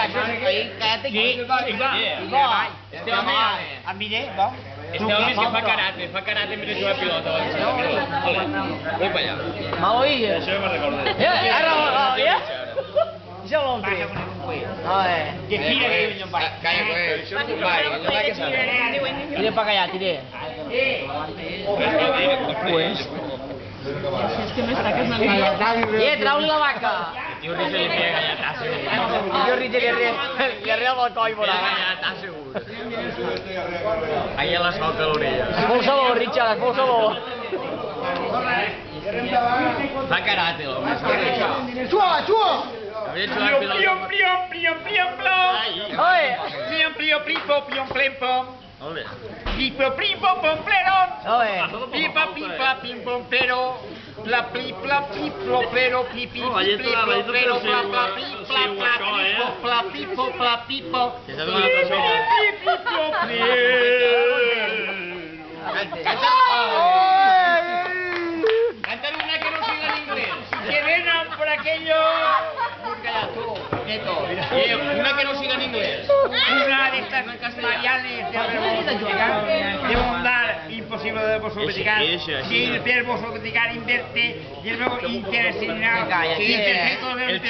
això és que igual. Este home és que fa karate mentre juga a pilota. Vull per allà. M'ha oït? Això me'n recordo. Això l'altre. Que tira que diuen pai. Calla, això no pai. No va que sabe. Tira pa callar, tira. Trau-li la vaca. Tio Richard li feia galletà, segur. Tio Richard li arriba el coll, Feia galletà, segur. Ahí a la soca a l'orella. Es vol sabor, Richard, es vol sabor. Fa karate, l'home. Xua, xua! Havia jugat a pilota. Molt bé. Pipa, pipa, pomplero. Oye. Pipa, pim, pompero. Pla, pla, piplo, pero, pipi, piplo, pero, pla, pipo. Que s'ha donat la feina. Cantar una que no siga en inglés. Que vengan por aquello. Una que no siga en inglés. Una de estas mariales de bondad imposible de vosotros si el verbo sobredicar inverte y luego intersignal. El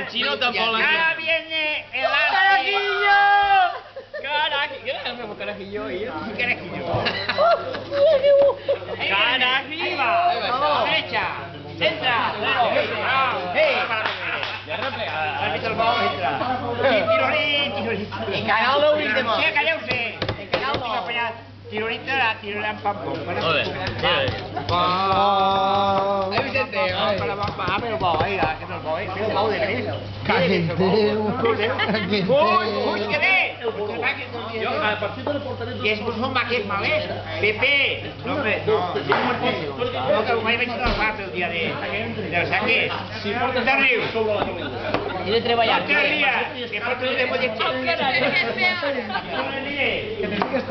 chino tampoco la Ahora viene el ¡Carajillo! Carajillo. Carajillo ahí. Carajillo. Carajillo. Derecha. Entra. Ya repegada. Árbitro el bol, entra. Tirorín. Encarau-lo últim. Sí, calleu-se. Tirorín, tirorín, pam, pam. Molt bé. Ahí Vicente, el bo, ahí, que no el bo, el bo de gris. Uy, que bé! I és que són vaquers malers. Pepe! No, hombre, no. No, que mai vaig anar fàcil el dia de saquers. De rius. I de treballar. No te ries, que pot tenir de mollet. Oh, carai. No te ries.